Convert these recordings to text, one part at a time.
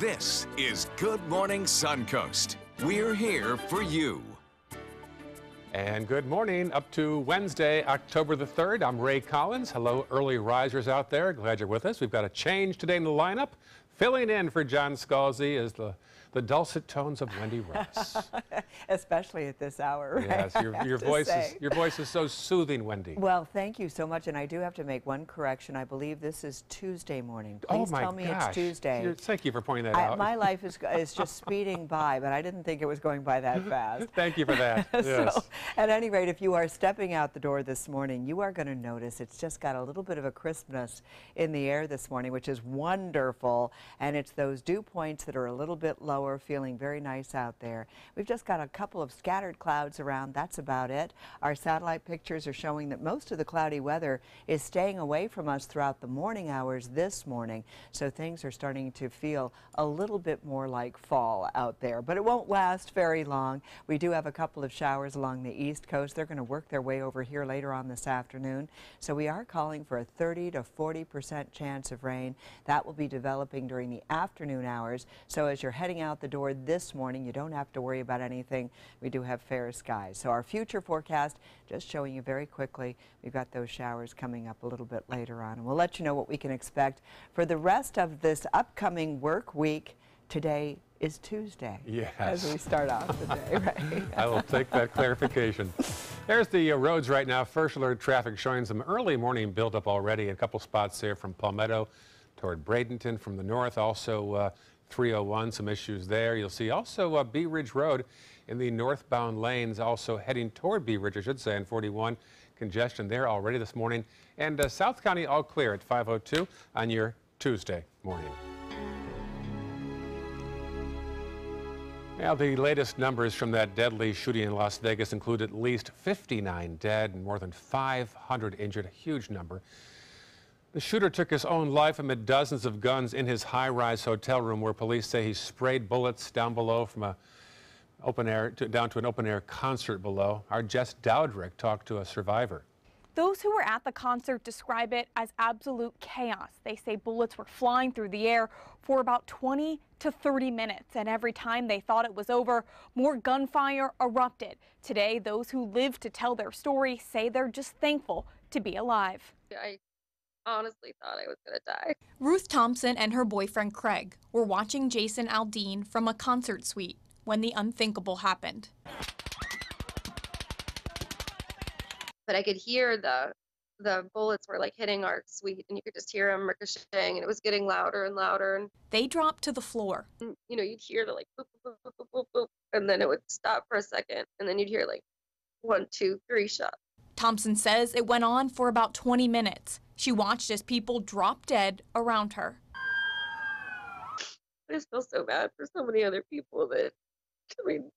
This is Good Morning Suncoast. We're here for you. And good morning, up to Wednesday, October the 3rd. I'm Ray Collins. Hello, early risers out there. Glad you're with us. We've got a change today in the lineup. Filling in for John Scalzi is the dulcet tones of Wendy Rice. Especially at this hour, right? Yes, your voice is so soothing, Wendy. Well, thank you so much, and I do have to make one correction. I believe this is Tuesday morning. Please tell me it's Tuesday. Thank you for pointing that out. My life is just speeding by, but I didn't think it was going by that fast. Thank you for that. Yes. So, at any rate, if you are stepping out the door this morning, you are going to notice it's just got a little bit of a crispness in the air this morning, which is wonderful, and it's those dew points that are a little bit lower. Feeling very nice out there. We've just got a couple of scattered clouds around. That's about it. Our satellite pictures are showing that most of the cloudy weather is staying away from us throughout the morning hours this morning. So things are starting to feel a little bit more like fall out there, but it won't last very long. We do have a couple of showers along the East Coast. They're going to work their way over here later on this afternoon. So we are calling for a 30 to 40% chance of rain. That will be developing during the afternoon hours. So as you're heading out the door this morning, you don't have to worry about anything. We do have fair skies. So our future forecast, just showing you very quickly, we've got those showers coming up a little bit later on, and we'll let you know what we can expect for the rest of this upcoming work week. Today is Tuesday. Yes. As we start off the day, right? I will take that clarification. There's the roads right now. First alert traffic showing some early morning buildup already. A couple spots there from Palmetto toward Bradenton from the north. Also 301, some issues there. You'll see also Bee Ridge Road in the northbound lanes, also heading toward Bee Ridge, I should say, and 41. Congestion there already this morning. And South County all clear at 5:02 on your Tuesday morning. Now, the latest numbers from that deadly shooting in Las Vegas include at least 59 dead and more than 500 injured, a huge number. The shooter took his own life amid dozens of guns in his high-rise hotel room, where police say he sprayed bullets down below from down to an open-air concert below. Our Jess Dowdrick talked to a survivor. Those who were at the concert describe it as absolute chaos. They say bullets were flying through the air for about 20 to 30 minutes, and every time they thought it was over, more gunfire erupted. Today, those who lived to tell their story say they're just thankful to be alive. I honestly thought I was going to die. Ruth Thompson and her boyfriend Craig were watching Jason Aldean from a concert suite when the unthinkable happened. But I could hear the bullets were like hitting our suite, and you could just hear them ricocheting, and it was getting louder and louder. And they dropped to the floor. And, you know, you'd hear the like boop, boop, boop, boop, boop, boop, and then it would stop for a second, and then you'd hear like 1, 2, 3 shots. Thompson says it went on for about 20 minutes. She watched as people dropped dead around her. I just feel so bad for so many other people that, I mean,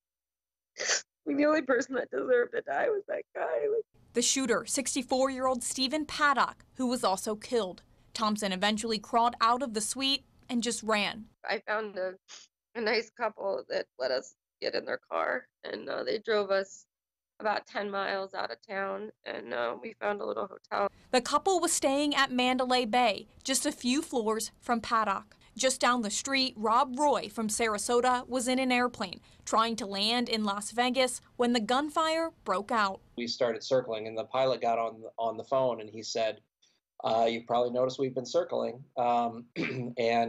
the only person that deserved to die was that guy. The shooter, 64-year-old Stephen Paddock, who was also killed. Thompson eventually crawled out of the suite and just ran. I found a nice couple that let us get in their car, and they drove us about 10 miles out of town, and we found a little hotel. The couple was staying at Mandalay Bay, just a few floors from Paddock. Just down the street, Rob Roy from Sarasota was in an airplane trying to land in Las Vegas when the gunfire broke out. We started circling, and the pilot got on the phone, and he said, "You've probably noticed we've been circling, and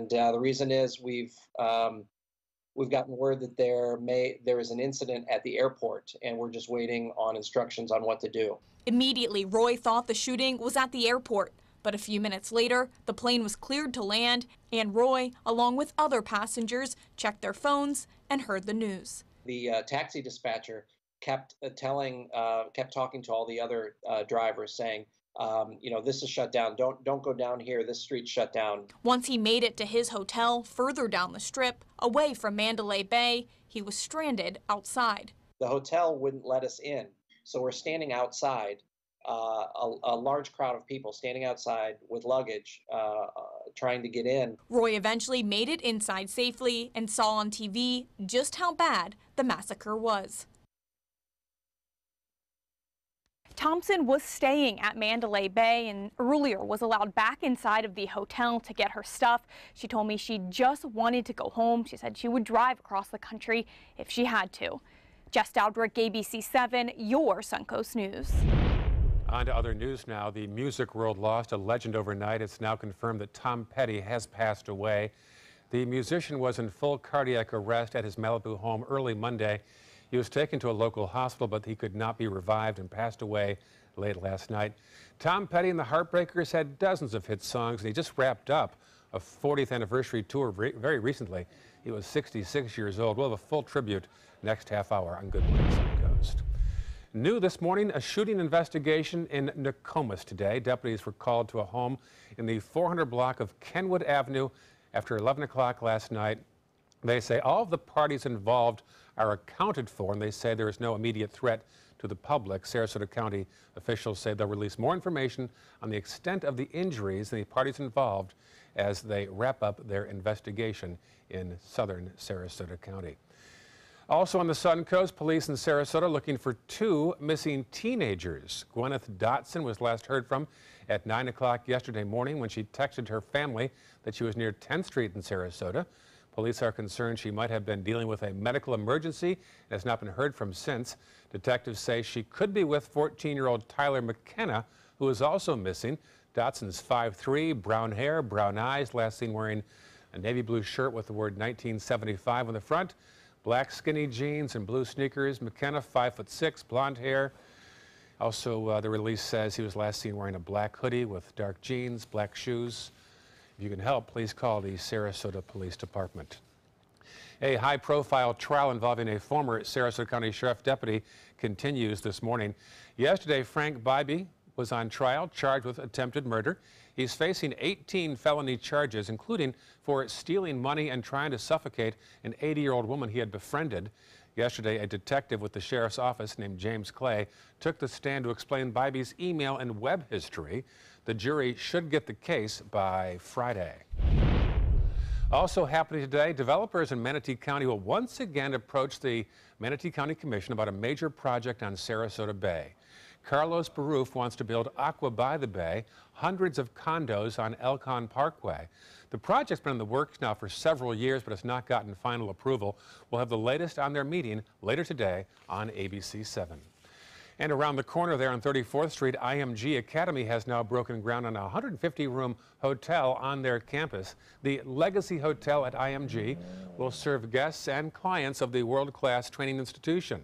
the reason is we've gotten word that there is an incident at the airport, and we're just waiting on instructions on what to do." Immediately, Roy thought the shooting was at the airport. But a few minutes later, the plane was cleared to land, and Roy, along with other passengers, checked their phones and heard the news. The taxi dispatcher kept talking to all the other drivers, saying, you know, this is shut down. Don't go down here. This street's shut down. Once he made it to his hotel further down the strip, away from Mandalay Bay, he was stranded outside. The hotel wouldn't let us in, so we're standing outside. A large crowd of people standing outside with luggage, trying to get in. Roy eventually made it inside safely and saw on TV just how bad the massacre was. Thompson was staying at Mandalay Bay and earlier was allowed back inside of the hotel to get her stuff. She told me she just wanted to go home. She said she would drive across the country if she had to. Jess Dowdrick, ABC 7, your Suncoast News. On to other news now. The music world lost a legend overnight. It's now confirmed that Tom Petty has passed away. The musician was in full cardiac arrest at his Malibu home early Monday. He was taken to a local hospital, but he could not be revived and passed away late last night. Tom Petty and the Heartbreakers had dozens of hit songs, and he just wrapped up a 40th anniversary tour very recently. He was 66 years old. We'll have a full tribute next half hour on Good Morning Suncoast. New this morning, a shooting investigation in Nokomis today. Deputies were called to a home in the 400 block of Kenwood Avenue after 11 o'clock last night. They say all of the parties involved are accounted for, and they say there is no immediate threat to the public. Sarasota County officials say they'll release more information on the extent of the injuries and the parties involved as they wrap up their investigation in southern Sarasota County. Also on the Suncoast, police in Sarasota looking for 2 missing teenagers. Gwyneth Dotson was last heard from at 9 o'clock yesterday morning when she texted her family that she was near 10th Street in Sarasota. Police are concerned she might have been dealing with a medical emergency and has not been heard from since. Detectives say she could be with 14-year-old Tyler McKenna, who is also missing. Dotson's 5'3", brown hair, brown eyes, last seen wearing a navy blue shirt with the word 1975 on the front, black skinny jeans and blue sneakers. McKenna, 5'6", blonde hair. Also, the release says he was last seen wearing a black hoodie with dark jeans, black shoes. If you can help, please call the Sarasota Police Department. A high-profile trial involving a former Sarasota County Sheriff deputy continues this morning. Yesterday, Frank Bybee was on trial, charged with attempted murder. He's facing 18 felony charges, including for stealing money and trying to suffocate an 80-year-old woman he had befriended. Yesterday, a detective with the sheriff's office named James Clay took the stand to explain Bybee's email and web history. The jury should get the case by Friday. Also happening today, developers in Manatee County will once again approach the Manatee County Commission about a major project on Sarasota Bay. Carlos Baruf wants to build Aqua by the Bay, hundreds of condos on Elkhorn Parkway. The project's been in the works now for several years, but has not gotten final approval. We'll have the latest on their meeting later today on ABC 7. And around the corner there on 34th Street, IMG Academy has now broken ground on a 150-room hotel on their campus. The Legacy Hotel at IMG will serve guests and clients of the world-class training institution.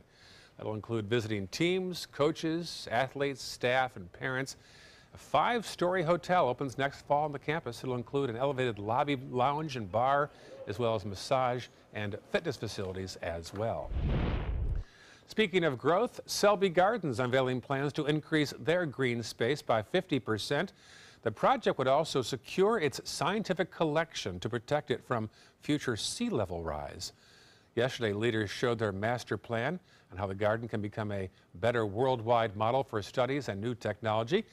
That'll include visiting teams, coaches, athletes, staff, and parents. A 5-story hotel opens next fall on the campus. It'll include an elevated lobby, lounge, and bar, as well as massage and fitness facilities as well. Speaking of growth, Selby Gardens unveiling plans to increase their green space by 50%. The project would also secure its scientific collection to protect it from future sea level rise. Yesterday, leaders showed their master plan on how the garden can become a better worldwide model for studies and new technology.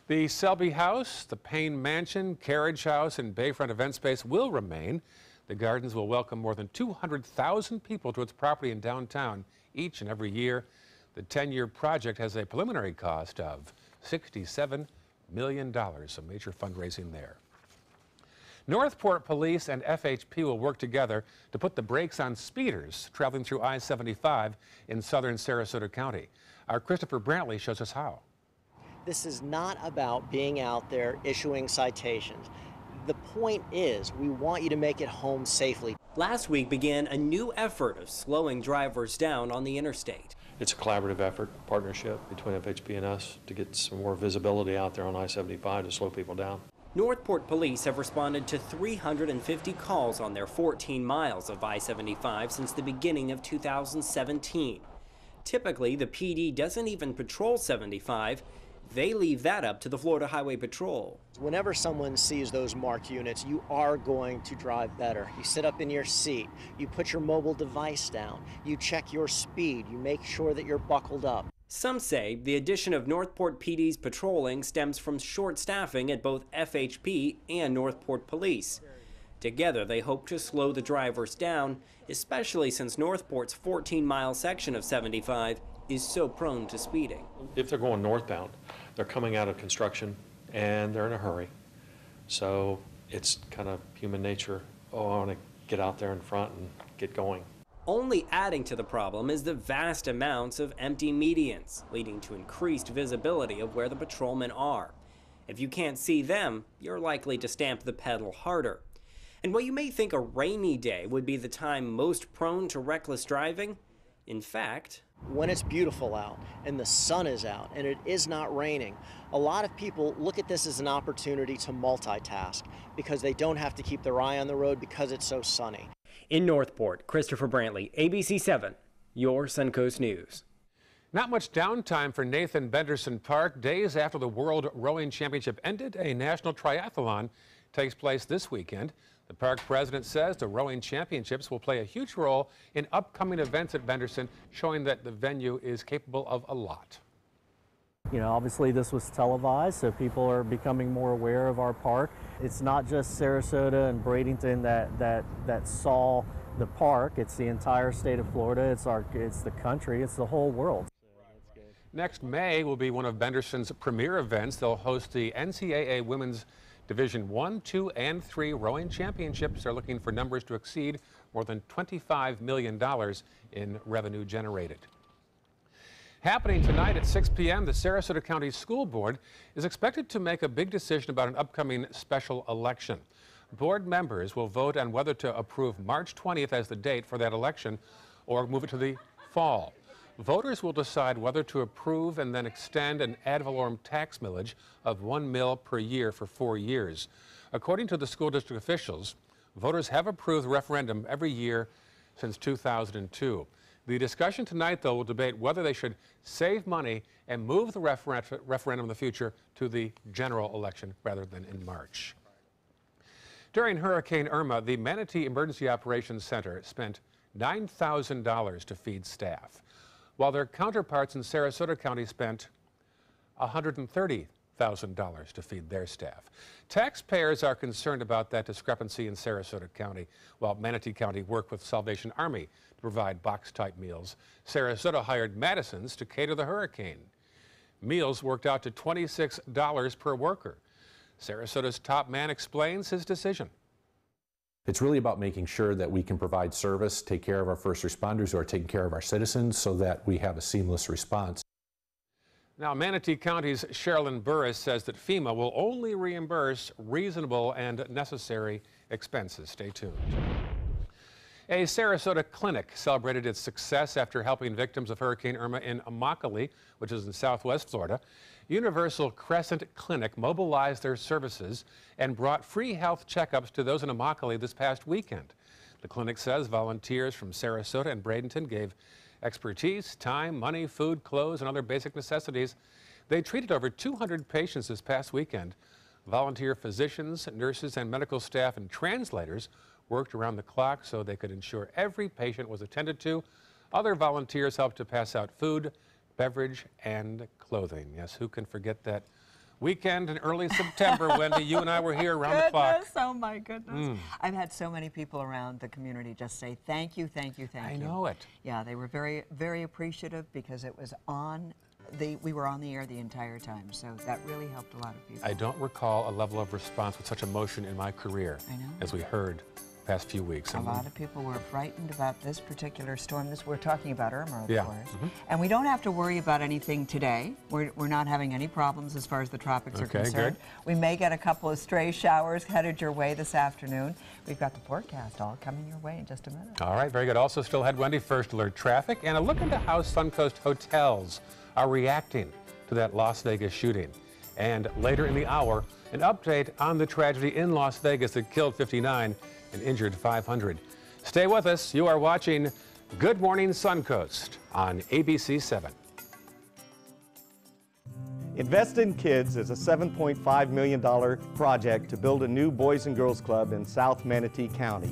The Selby House, the Payne Mansion, Carriage House, and Bayfront event space will remain. The gardens will welcome more than 200,000 people to its property in downtown each and every year. The 10-year project has a preliminary cost of $67 million, so major fundraising there. Northport Police and FHP will work together to put the brakes on speeders traveling through I-75 in southern Sarasota County. Our Christopher Brantley shows us how. This is not about being out there issuing citations. The point is, we want you to make it home safely. Last week began a new effort of slowing drivers down on the interstate. It's a collaborative effort, partnership between FHP and us to get some more visibility out there on I-75 to slow people down. Northport police have responded to 350 calls on their 14 miles of I-75 since the beginning of 2017. Typically, the PD doesn't even patrol 75. They leave that up to the Florida Highway Patrol. Whenever someone sees those marked units, you are going to drive better. You sit up in your seat, you put your mobile device down, you check your speed, you make sure that you're buckled up. Some say the addition of Northport PD's patrolling stems from short staffing at both FHP and Northport Police. Together, they hope to slow the drivers down, especially since Northport's 14-mile section of 75 is so prone to speeding. If they're going northbound, they're coming out of construction and they're in a hurry. So it's kind of human nature. Oh, I want to get out there in front and get going. Only adding to the problem is the vast amounts of empty medians, leading to increased visibility of where the patrolmen are. If you can't see them, you're likely to stamp the pedal harder. And while you may think a rainy day would be the time most prone to reckless driving, in fact, when it's beautiful out and the sun is out and it is not raining, a lot of people look at this as an opportunity to multitask because they don't have to keep their eye on the road because it's so sunny. In Northport, Christopher Brantley, ABC 7, your Suncoast News. Not much downtime for Nathan Benderson Park. Days after the World Rowing Championship ended, a national triathlon takes place this weekend. The park president says the rowing championships will play a huge role in upcoming events at Benderson, showing that the venue is capable of a lot. You know, obviously this was televised, so people are becoming more aware of our park. It's not just Sarasota and Bradenton that saw the park. It's the entire state of Florida. It's the country. It's the whole world. Next May will be one of Benderson's premier events. They'll host the NCAA Women's Division 1, 2, and 3 rowing championships. They're looking for numbers to exceed more than $25 million in revenue generated. Happening tonight at 6 p.m., the Sarasota County School Board is expected to make a big decision about an upcoming special election. Board members will vote on whether to approve March 20th as the date for that election or move it to the fall. Voters will decide whether to approve and then extend an ad valorem tax millage of $1 mil per year for 4 years. According to the school district officials, voters have approved the referendum every year since 2002. The discussion tonight, though, will debate whether they should save money and move the referendum in the future to the general election rather than in March. During Hurricane Irma, the Manatee Emergency Operations Center spent $9,000 to feed staff, while their counterparts in Sarasota County spent $130,000 to feed their staff. Taxpayers are concerned about that discrepancy in Sarasota County, while Manatee County worked with Salvation Army to provide box-type meals. Sarasota hired Madison's to cater the hurricane. Meals worked out to $26 per worker. Sarasota's top man explains his decision. It's really about making sure that we can provide service, take care of our first responders who are taking care of our citizens so that we have a seamless response. Now, Manatee County's Sherilyn Burris says that FEMA will only reimburse reasonable and necessary expenses. Stay tuned. A Sarasota clinic celebrated its success after helping victims of Hurricane Irma in Immokalee, which is in southwest Florida. Universal Crescent Clinic mobilized their services and brought free health checkups to those in Immokalee this past weekend. The clinic says volunteers from Sarasota and Bradenton gave expertise, time, money, food, clothes, and other basic necessities. They treated over 200 patients this past weekend. Volunteer physicians, nurses, and medical staff and translators worked around the clock so they could ensure every patient was attended to. Other volunteers helped to pass out food, beverage, and clothing. Yes, who can forget that weekend in early September, Wendy? You and I were here around the clock. Oh my goodness. I've had so many people around the community just say thank you, thank you, thank you. I know it. Yeah, they were very, very appreciative because it was on. We were on the air the entire time, so that really helped a lot of people. I don't recall a level of response with such emotion in my career as we heard past few weeks. A lot of people were frightened about this particular storm. We're talking about Irma, of course. And we don't have to worry about anything today. We're not having any problems as far as the tropics are concerned. Good. We may get a couple of stray showers headed your way this afternoon. We've got the forecast all coming your way in just a minute. All right, very good. Also still ahead, Wendy, first alert traffic and a look into how Suncoast hotels are reacting to that Las Vegas shooting. And later in the hour, an update on the tragedy in Las Vegas that killed 59 and injured 500. Stay with us. You are watching Good Morning Suncoast on ABC 7. Invest in Kids is a $7.5 million project to build a new Boys and Girls Club in South Manatee County.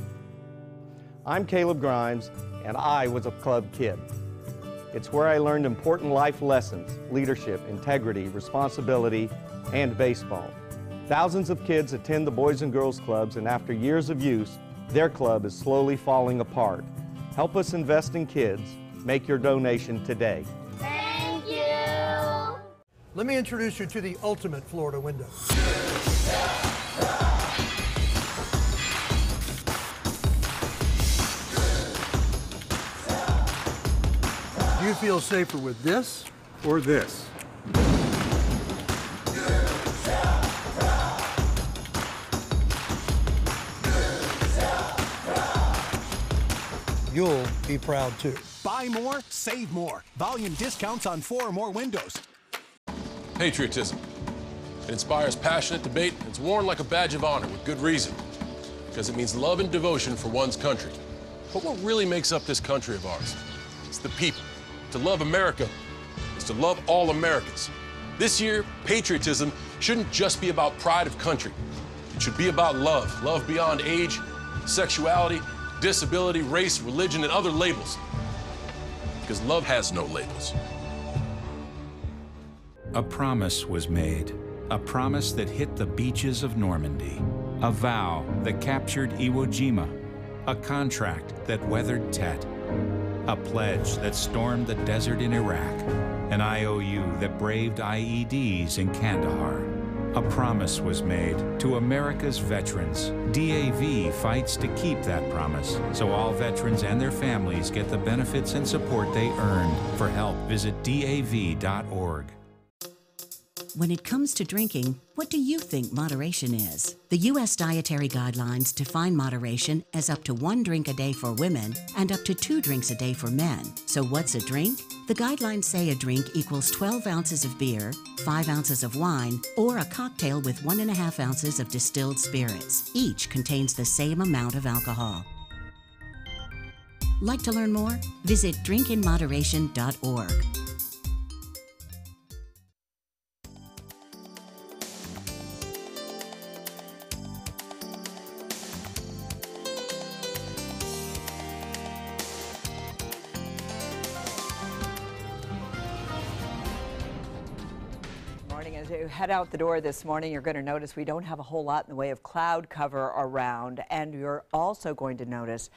I'm Caleb Grimes, and I was a club kid. It's where I learned important life lessons, leadership, integrity, responsibility, and baseball. Thousands of kids attend the Boys and Girls Clubs, and after years of use, their club is slowly falling apart. Help us invest in kids. Make your donation today. Let me introduce you to the ultimate Florida window. Do you feel safer with this or this? You'll be proud too. Buy more, save more. Volume discounts on 4 or more windows. Patriotism. It inspires passionate debate. It's worn like a badge of honor with good reason. Because it means love and devotion for one's country. But what really makes up this country of ours? It's the people. To love America is to love all Americans. This year, patriotism shouldn't just be about pride of country. It should be about love. Love beyond age, sexuality, disability, race, religion, and other labels. Because love has no labels. A promise was made, a promise that hit the beaches of Normandy, a vow that captured Iwo Jima, a contract that weathered Tet, a pledge that stormed the desert in Iraq, an IOU that braved IEDs in Kandahar. A promise was made to America's veterans. DAV fights to keep that promise, so all veterans and their families get the benefits and support they earned. For help, visit DAV.org. When it comes to drinking, what do you think moderation is? The U.S. Dietary Guidelines define moderation as up to 1 drink a day for women and up to 2 drinks a day for men. So what's a drink? The guidelines say a drink equals 12 ounces of beer, 5 ounces of wine, or a cocktail with 1.5 ounces of distilled spirits. Each contains the same amount of alcohol. Like to learn more? Visit drinkinmoderation.org. As you head out the door this morning, you're going to notice we don't have a whole lot in the way of cloud cover around, and you're also going to notice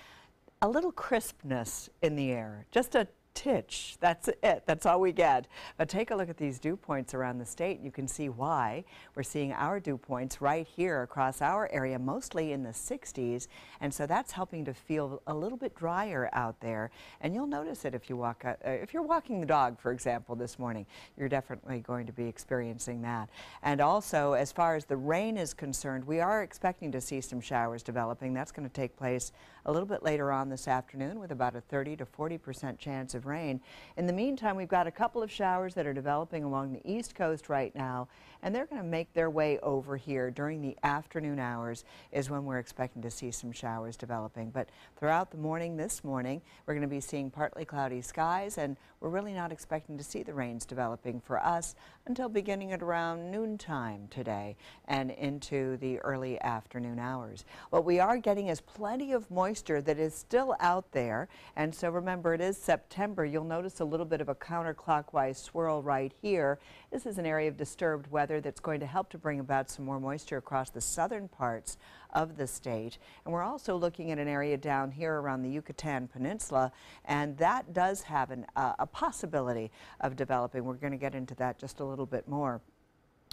a little crispness in the air, just a titch. That's it. That's all we get. But take a look at these dew points around the state. You can see why. We're seeing our dew points right here across our area, mostly in the 60s, and so that's helping to feel a little bit drier out there. And you'll notice it if you walk, if you're walking the dog, for example, this morning. You're definitely going to be experiencing that. And also, as far as the rain is concerned, we are expecting to see some showers developing. That's going to take place a little bit later on this afternoon with about a 30 to 40% chance of rain. In the meantime, we've got a couple of showers that are developing along the East Coast right now, and they're going to make their way over here during the afternoon hours is when we're expecting to see some showers developing. But throughout the morning this morning, we're going to be seeing partly cloudy skies, and we're really not expecting to see the rains developing for us until beginning at around noontime today and into the early afternoon hours. What we are getting is plenty of moisture that is still out there, and so remember, it is September. You'll notice a little bit of a counterclockwise swirl right here. This is an area of disturbed weather that's going to help to bring about some more moisture across the southern parts of the state. And we're also looking at an area down here around the Yucatan Peninsula, and that does have a possibility of developing. We're going to get into that just a little bit more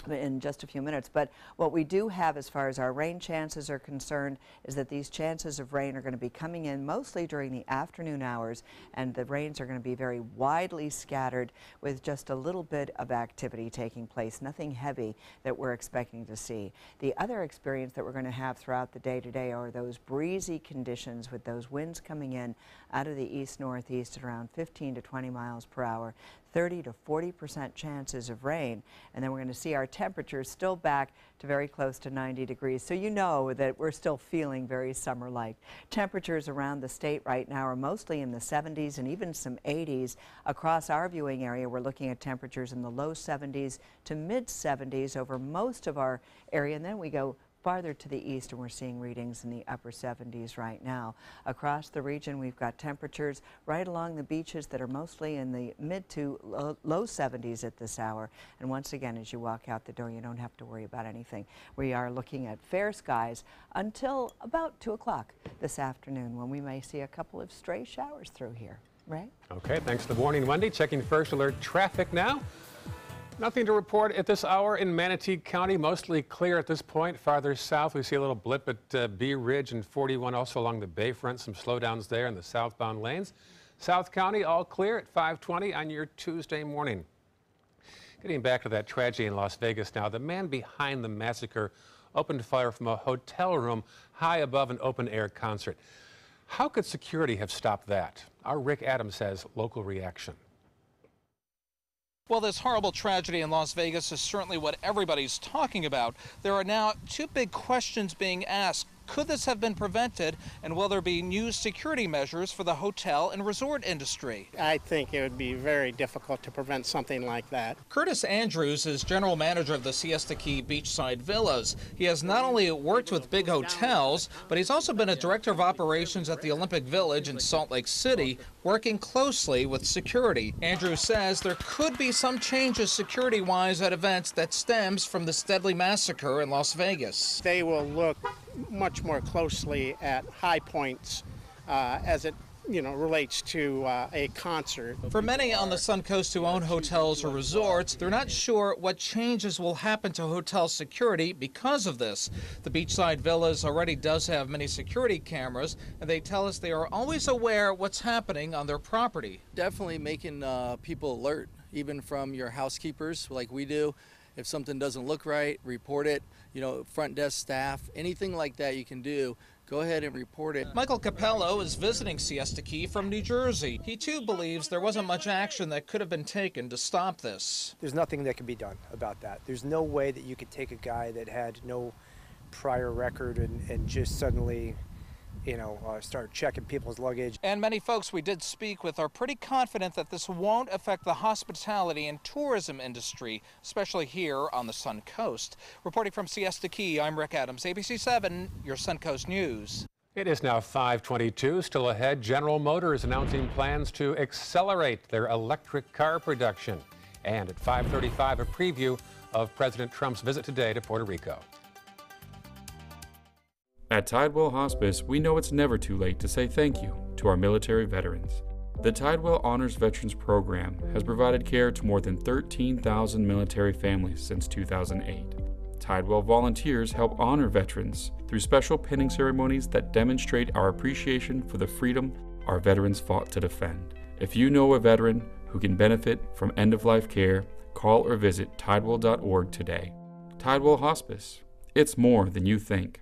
in just a few minutes. But what we do have as far as our rain chances are concerned is that these chances of rain are going to be coming in mostly during the afternoon hours, and the rains are going to be very widely scattered with just a little bit of activity taking place, nothing heavy that we're expecting to see. The other experience that we're going to have throughout the day today are those breezy conditions with those winds coming in out of the east-northeast at around 15 to 20 miles per hour. 30 to 40% chances of rain, and then we're going to see our temperatures still back to very close to 90 degrees. So you know that we're still feeling very summer-like. Temperatures around the state right now are mostly in the 70s and even some 80s. Across our viewing area, we're looking at temperatures in the low 70s to mid 70s over most of our area, and then we go farther to the east and we're seeing readings in the upper 70s right now. Across the region, we've got temperatures right along the beaches that are mostly in the mid to low 70s at this hour. And once again, as you walk out the door, you don't have to worry about anything. We are looking at fair skies until about 2 o'clock this afternoon, when we may see a couple of stray showers through here. Right? Okay, thanks. Good morning, Wendy. Checking first alert traffic now. Nothing to report at this hour in Manatee County. Mostly clear at this point. Farther south, we see a little blip at Bee Ridge and 41, also along the Bayfront. Some slowdowns there in the southbound lanes. South County, all clear at 5:20 on your Tuesday morning. Getting back to that tragedy in Las Vegas now, the man behind the massacre opened fire from a hotel room high above an open-air concert. How could security have stopped that? Our Rick Adams has local reaction. Well, this horrible tragedy in Las Vegas is certainly what everybody's talking about. There are now two big questions being asked. Could this have been prevented, and will there be new security measures for the hotel and resort industry? I think it would be very difficult to prevent something like that. Curtis Andrews is general manager of the Siesta Key Beachside Villas. He has not only worked with big hotels, but he's also been a director of operations at the Olympic Village in Salt Lake City, working closely with security. Andrews says there could be some changes security-wise at events that stems from this deadly massacre in Las Vegas. They will look much more closely at high points as it relates to a concert. For many on the Suncoast who own hotels or resorts, they're not sure what changes will happen to hotel security because of this. The Beachside Villas already does have many security cameras, and they tell us they are always aware what's happening on their property. Definitely making people alert, even from your housekeepers like we do. If something doesn't look right, report it. Front desk staff, anything like that you can do, go ahead and report it. Michael Capello is visiting Siesta Key from New Jersey. He too believes there wasn't much action that could have been taken to stop this. There's nothing that can be done about that. There's no way that you could take a guy that had no prior record and just suddenly start checking people's luggage. And many folks we did speak with are pretty confident that this won't affect the hospitality and tourism industry, especially here on the Suncoast. Reporting from Siesta Key, I'm Rick Adams, ABC 7, your Suncoast News. It is now 5:22. Still ahead, General Motors announcing plans to accelerate their electric car production. And at 5:35, a preview of President Trump's visit today to Puerto Rico. At Tidewell Hospice, we know it's never too late to say thank you to our military veterans. The Tidewell Honors Veterans Program has provided care to more than 13,000 military families since 2008. Tidewell volunteers help honor veterans through special pinning ceremonies that demonstrate our appreciation for the freedom our veterans fought to defend. If you know a veteran who can benefit from end-of-life care, call or visit tidewell.org today. Tidewell Hospice. It's more than you think.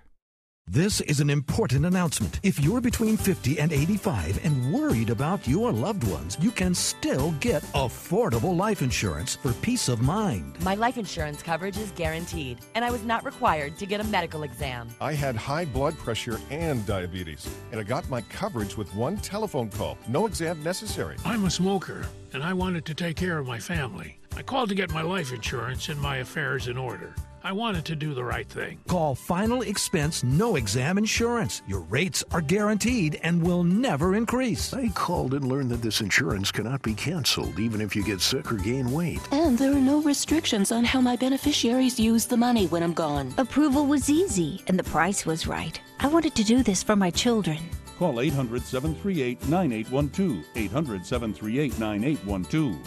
This is an important announcement. If you're between 50 and 85 and worried about your loved ones, you can still get affordable life insurance for peace of mind. My life insurance coverage is guaranteed, and I was not required to get a medical exam. I had high blood pressure and diabetes, and I got my coverage with one telephone call. No exam necessary. I'm a smoker, and I wanted to take care of my family. I called to get my life insurance and my affairs in order. I wanted to do the right thing. Call Final Expense No Exam Insurance. Your rates are guaranteed and will never increase. I called and learned that this insurance cannot be canceled even if you get sick or gain weight. And there are no restrictions on how my beneficiaries use the money when I'm gone. Approval was easy and the price was right. I wanted to do this for my children. Call 800-738-9812. 800-738-9812.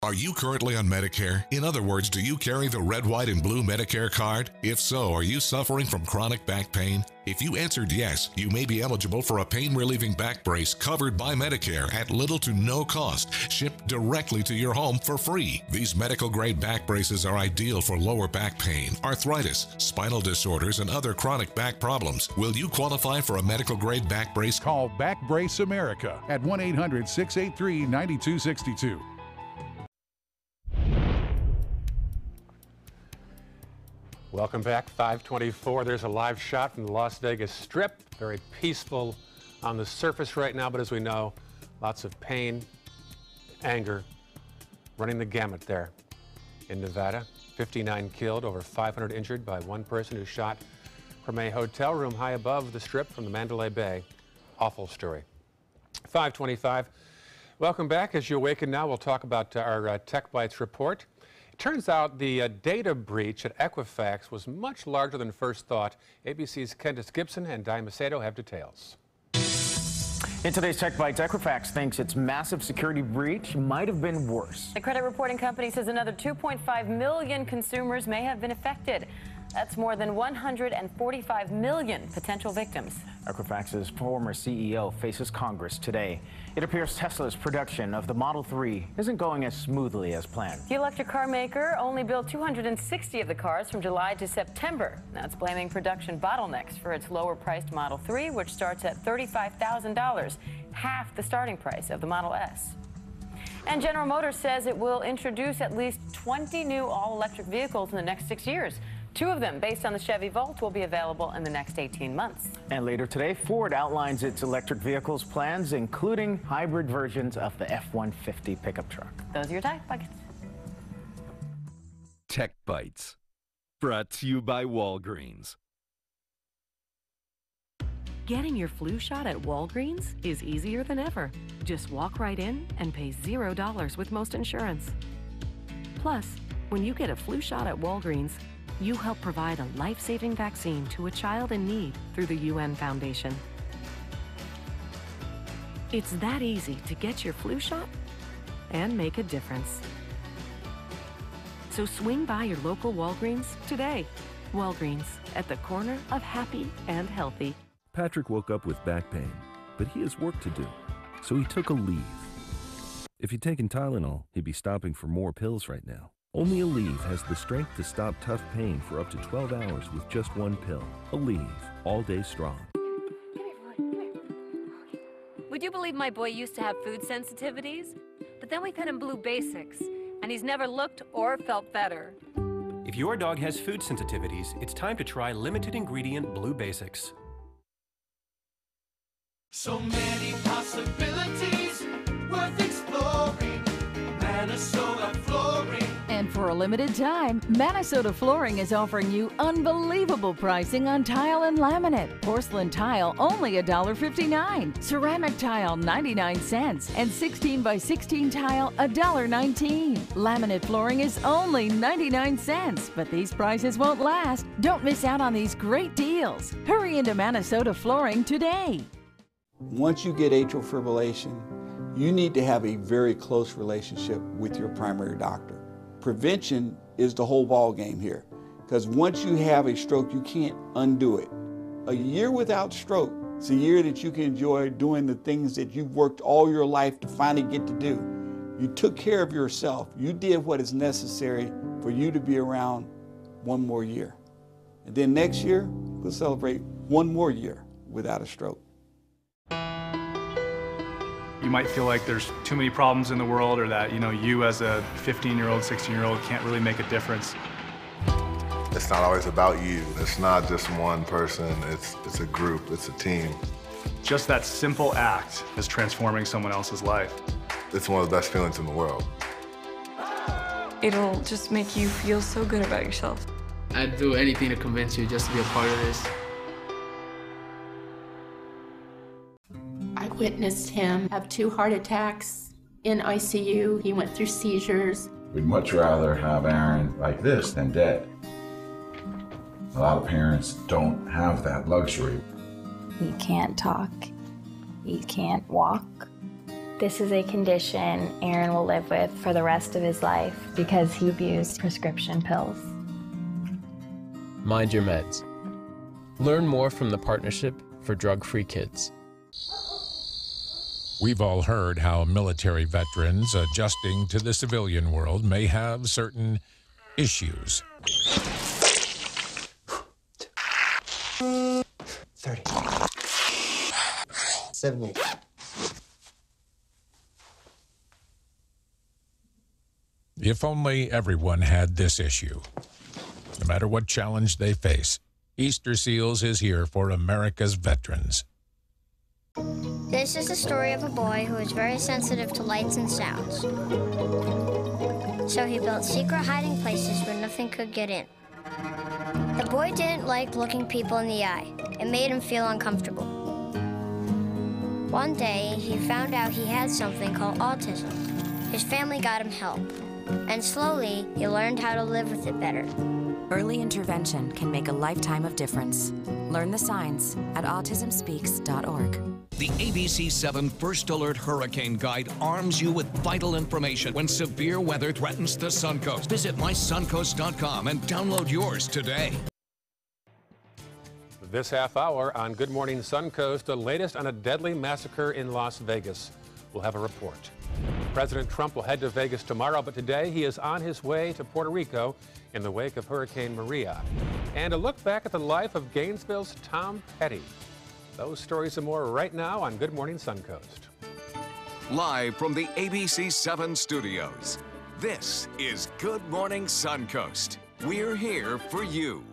Are you currently on Medicare? In other words, do you carry the red, white, and blue Medicare card? If so, are you suffering from chronic back pain? If you answered yes, you may be eligible for a pain-relieving back brace covered by Medicare at little to no cost, shipped directly to your home for free. These medical-grade back braces are ideal for lower back pain, arthritis, spinal disorders, and other chronic back problems. Will you qualify for a medical-grade back brace? Call Back Brace America at 1-800-683-9262. Welcome back, 5:24. There's a live shot from the Las Vegas Strip. Very peaceful on the surface right now, but as we know, lots of pain, anger, running the gamut there in Nevada. 59 killed, over 500 injured by one person who shot from a hotel room high above the Strip from the Mandalay Bay. Awful story. 5:25. Welcome back. As you awaken now, we'll talk about our Tech Bites report. Turns out the data breach at Equifax was much larger than first thought. ABC's Candace Gibson and Di Macedo have details. In today's Tech Bites, Equifax thinks its massive security breach might have been worse. The credit reporting company says another 2.5 million consumers may have been affected. That's more than 145 million potential victims. Equifax's former CEO faces Congress today. It appears Tesla's production of the Model 3 isn't going as smoothly as planned. The electric car maker only built 260 of the cars from July to September. Now it's blaming production bottlenecks for its lower-priced Model 3, which starts at $35,000, half the starting price of the Model S. And General Motors says it will introduce at least 20 new all-electric vehicles in the next 6 years. 2 of them, based on the Chevy Volt, will be available in the next 18 months. And later today, Ford outlines its electric vehicles plans, including hybrid versions of the F-150 pickup truck. Those are your Tech Bites. Tech Bites, brought to you by Walgreens. Getting your flu shot at Walgreens is easier than ever. Just walk right in and pay $0 with most insurance. Plus, when you get a flu shot at Walgreens, you help provide a life-saving vaccine to a child in need through the UN Foundation. It's that easy to get your flu shot and make a difference. So swing by your local Walgreens today. Walgreens, at the corner of happy and healthy. Patrick woke up with back pain, but he has work to do, so he took a leave. If he'd taken Tylenol, he'd be stopping for more pills right now. Only Aleve has the strength to stop tough pain for up to 12 hours with just 1 pill. Aleve, all day strong. Would you believe my boy used to have food sensitivities? But then we fed him Blue Basics, and he's never looked or felt better. If your dog has food sensitivities, it's time to try limited ingredient Blue Basics. So many possibilities worth exploring. Minnesota Flooring. And for a limited time, Minnesota Flooring is offering you unbelievable pricing on tile and laminate. Porcelain tile only $1.59. Ceramic tile 99 cents. And 16 by 16 tile $1.19. Laminate flooring is only 99 cents. But these prices won't last. Don't miss out on these great deals. Hurry into Minnesota Flooring today. Once you get atrial fibrillation, you need to have a very close relationship with your primary doctor. Prevention is the whole ball game here, because once you have a stroke, you can't undo it. A year without stroke is a year that you can enjoy doing the things that you've worked all your life to finally get to do. You took care of yourself. You did what is necessary for you to be around 1 more year. And then next year, we'll celebrate 1 more year without a stroke. You might feel like there's too many problems in the world, or that, you as a 15-year-old, 16-year-old can't really make a difference. It's not always about you. It's not just one person. It's a group. It's a team. Just that simple act is transforming someone else's life. It's one of the best feelings in the world. It'll just make you feel so good about yourself. I'd do anything to convince you just to be a part of this. I witnessed him have 2 heart attacks in ICU. He went through seizures. We'd much rather have Aaron like this than dead. A lot of parents don't have that luxury. He can't talk. He can't walk. This is a condition Aaron will live with for the rest of his life because he abused prescription pills. Mind your meds. Learn more from the Partnership for Drug-Free Kids. We've all heard how military veterans adjusting to the civilian world may have certain issues. 30. 70. If only everyone had this issue. No matter what challenge they face, Easter Seals is here for America's veterans. This is the story of a boy who is very sensitive to lights and sounds. So he built secret hiding places where nothing could get in. The boy didn't like looking people in the eye. It made him feel uncomfortable. One day, he found out he had something called autism. His family got him help, and slowly, he learned how to live with it better. Early intervention can make a lifetime of difference. Learn the signs at autismspeaks.org. The ABC 7 First Alert Hurricane Guide arms you with vital information when severe weather threatens the Suncoast. Visit mysuncoast.com and download yours today. This half hour on Good Morning Suncoast, the latest on a deadly massacre in Las Vegas. We'll have a report. President Trump will head to Vegas tomorrow, but today he is on his way to Puerto Rico in the wake of Hurricane Maria. And a look back at the life of Gainesville's Tom Petty. Those stories and more right now on Good Morning Suncoast. Live from the ABC 7 studios, this is Good Morning Suncoast. We're here for you.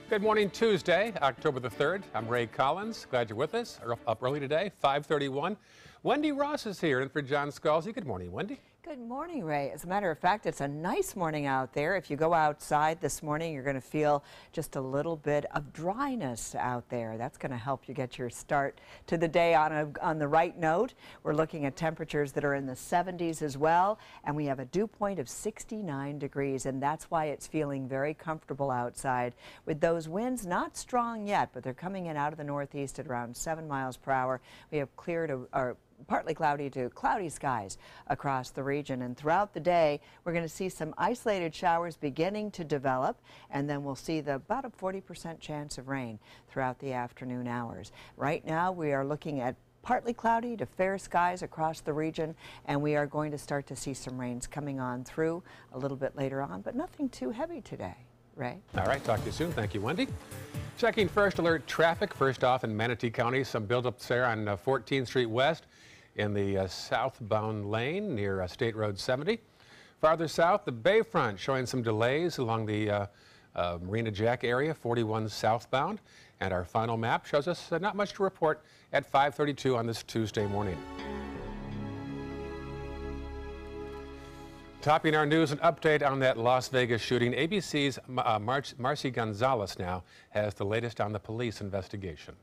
Good morning, Tuesday, October the 3rd. I'm Ray Collins. Glad you're with us. We're up early today, 5:31. Wendy Ross is here, and for John Scalzi. Good morning, Wendy. Good morning, Ray. As a matter of fact, it's a nice morning out there. If you go outside this morning, you're going to feel just a little bit of dryness out there. That's going to help you get your start to the day on the right note. We're looking at temperatures that are in the 70s as well, and we have a dew point of 69 degrees, and that's why it's feeling very comfortable outside with those winds not strong yet, but they're coming in out of the northeast at around 7 miles per hour. We have clear to partly cloudy to cloudy skies across the region, and throughout the day we're going to see some isolated showers beginning to develop, and then we'll see about a 40% chance of rain throughout the afternoon hours. Right now we are looking at partly cloudy to fair skies across the region, and we are going to start to see some rains coming on through a little bit later on, but nothing too heavy today. Ray? All right, talk to you soon. Thank you, Wendy. Checking First Alert traffic. First off, in Manatee County, some buildups there on 14th Street West in the southbound lane near State Road 70. Farther south, the Bayfront showing some delays along the Marina Jack area, 41 southbound. And our final map shows us not much to report at 5:32 on this Tuesday morning. Topping our news, an update on that Las Vegas shooting. ABC's Marcy Gonzalez now has the latest on the police investigation.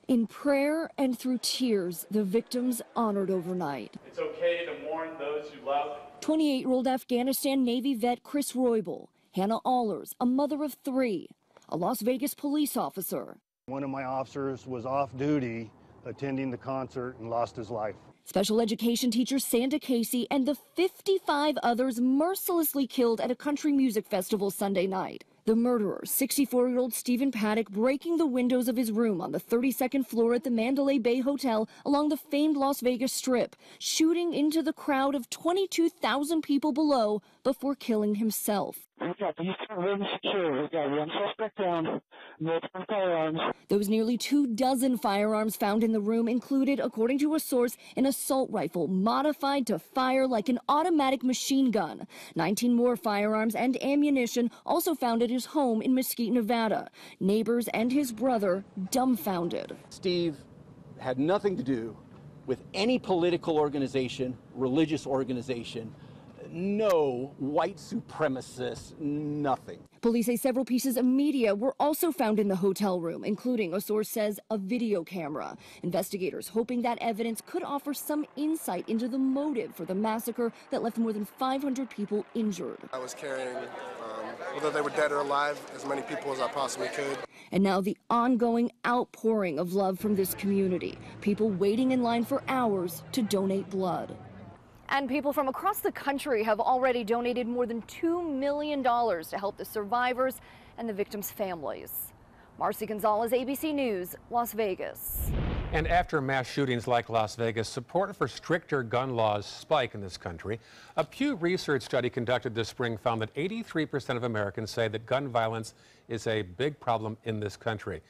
In prayer and through tears, the victims honored overnight. It's okay to mourn those you love. 28-year-old Afghanistan Navy vet Chris Roybal, Hannah Allers, a mother of 3, a Las Vegas police officer. One of my officers was off duty attending the concert and lost his life. Special education teacher Santa Casey and the 55 others mercilessly killed at a country music festival Sunday night. The murderer, 64-year-old Stephen Paddock, breaking the windows of his room on the 32nd floor at the Mandalay Bay Hotel along the famed Las Vegas Strip, shooting into the crowd of 22,000 people below before killing himself. We've got the room secure. We've got one suspect down, no firearms. Those nearly 24 firearms found in the room included, according to a source, an assault rifle modified to fire like an automatic machine gun. 19 more firearms and ammunition also found at his home in Mesquite, Nevada. Neighbors and his brother dumbfounded. Steve had nothing to do with any political organization, religious organization, no white supremacists, nothing. Police say several pieces of media were also found in the hotel room, including, a source says, a video camera. Investigators hoping that evidence could offer some insight into the motive for the massacre that left more than 500 people injured. I was carrying, whether they were dead or alive, as many people as I possibly could. And now the ongoing outpouring of love from this community. People waiting in line for hours to donate blood. And people from across the country have already donated more than $2 million to help the survivors and the victims' families. Marcy Gonzalez, ABC News, Las Vegas. And after mass shootings like Las Vegas, support for stricter gun laws spike in this country. A Pew Research study conducted this spring found that 83% of Americans say that gun violence is a big problem in this country.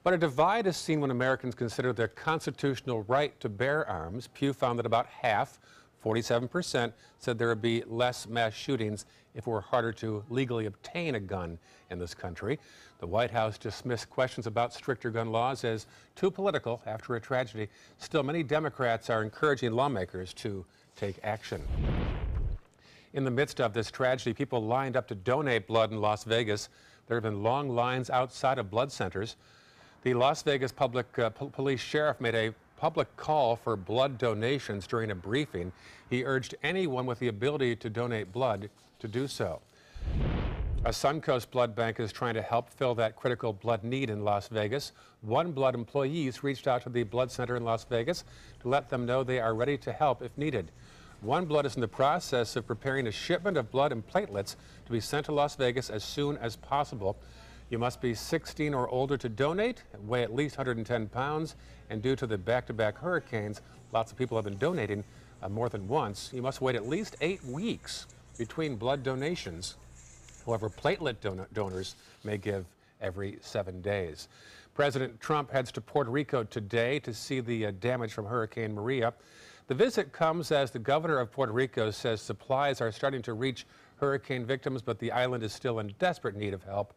But a divide is seen when Americans consider their constitutional right to bear arms. Pew found that about half, 47%, said there would be less mass shootings if it were harder to legally obtain a gun in this country. The White House dismissed questions about stricter gun laws as too political after a tragedy. Still, many Democrats are encouraging lawmakers to take action. In the midst of this tragedy, people lined up to donate blood in Las Vegas. There have been long lines outside of blood centers. The Las Vegas police sheriff made a public call for blood donations during a briefing. He urged anyone with the ability to donate blood to do so. A Suncoast blood bank is trying to help fill that critical blood need in Las Vegas. One Blood employees reached out to the blood center in Las Vegas to let them know they are ready to help if needed. One Blood is in the process of preparing a shipment of blood and platelets to be sent to Las Vegas as soon as possible. You must be 16 or older to donate, weigh at least 110 pounds, and due to the back-to-back hurricanes, lots of people have been donating more than once. You must wait at least 8 weeks between blood donations. However, platelet donors may give every 7 days. President Trump heads to Puerto Rico today to see the damage from Hurricane Maria. The visit comes as the governor of Puerto Rico says supplies are starting to reach hurricane victims, but the island is still in desperate need of help.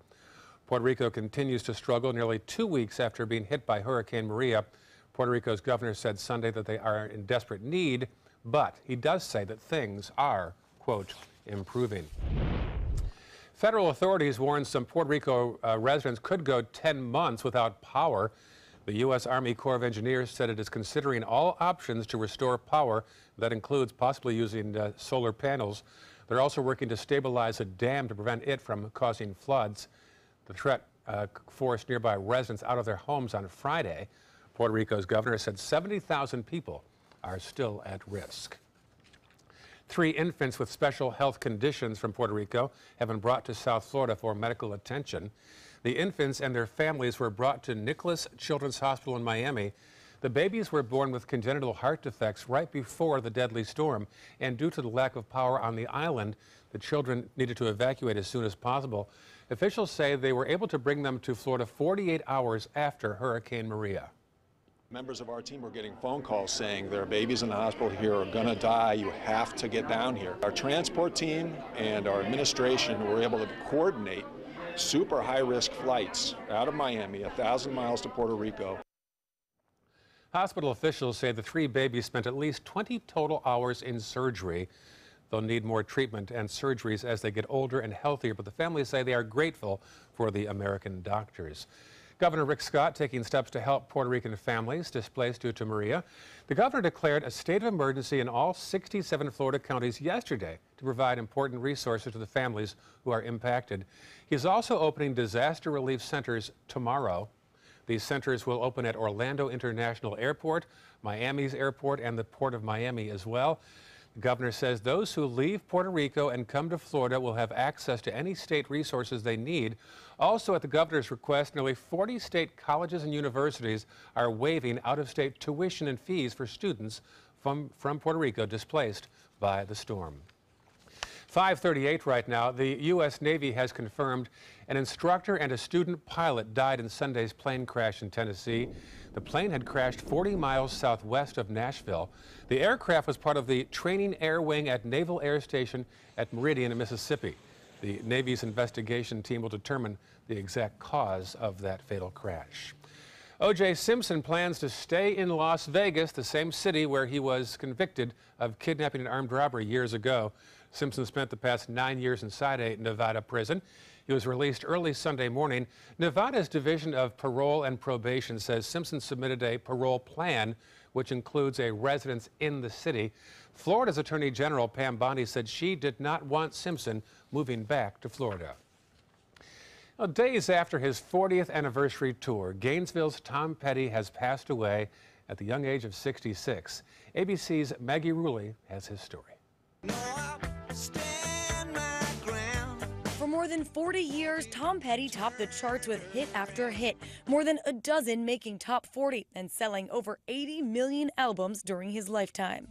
Puerto Rico continues to struggle nearly 2 weeks after being hit by Hurricane Maria. Puerto Rico's governor said Sunday that they are in desperate need, but he does say that things are, quote, improving. Federal authorities warned some Puerto Rico residents could go 10 months without power. The U.S. Army Corps of Engineers said it is considering all options to restore power. That includes possibly using solar panels. They're also working to stabilize a dam to prevent it from causing floods. The threat forced nearby residents out of their homes on Friday. Puerto Rico's governor said 70,000 people are still at risk. 3 infants with special health conditions from Puerto Rico have been brought to South Florida for medical attention. The infants and their families were brought to Nicholas Children's Hospital in Miami. The babies were born with congenital heart defects right before the deadly storm, and due to the lack of power on the island, the children needed to evacuate as soon as possible. Officials say they were able to bring them to Florida 48 hours after Hurricane Maria. Members of our team were getting phone calls saying there are babies in the hospital here are going to die. You have to get down here. Our transport team and our administration were able to coordinate super high-risk flights out of Miami, 1,000 miles to Puerto Rico. Hospital officials say the 3 babies spent at least 20 total hours in surgery. They'll need more treatment and surgeries as they get older and healthier, but the families say they are grateful for the American doctors. Governor Rick Scott taking steps to help Puerto Rican families displaced due to Maria. The governor declared a state of emergency in all 67 Florida counties yesterday to provide important resources to the families who are impacted. He's also opening disaster relief centers tomorrow. These centers will open at Orlando International Airport, Miami's airport, and the Port of Miami as well. The governor says those who leave Puerto Rico and come to Florida will have access to any state resources they need. Also, at the governor's request, nearly 40 state colleges and universities are waiving out-of-state tuition and fees for students from Puerto Rico displaced by the storm. 5:38 right now. The U.S. Navy has confirmed an instructor and a student pilot died in Sunday's plane crash in Tennessee. The plane had crashed 40 miles southwest of Nashville. The aircraft was part of the Training Air Wing at Naval Air Station at Meridian, Mississippi. The Navy's investigation team will determine the exact cause of that fatal crash. O.J. Simpson plans to stay in Las Vegas, the same city where he was convicted of kidnapping and armed robbery years ago. Simpson spent the past 9 years inside a Nevada prison. He was released early Sunday morning. Nevada's Division of Parole and Probation says Simpson submitted a parole plan, which includes a residence in the city. Florida's Attorney General Pam Bondi said she did not want Simpson moving back to Florida. Well, days after his 40th anniversary tour, Gainesville's Tom Petty has passed away at the young age of 66. ABC's Maggie Rulli has his story. For more than 40 years, Tom Petty topped the charts with hit after hit, more than a dozen making top 40 and selling over 80 million albums during his lifetime.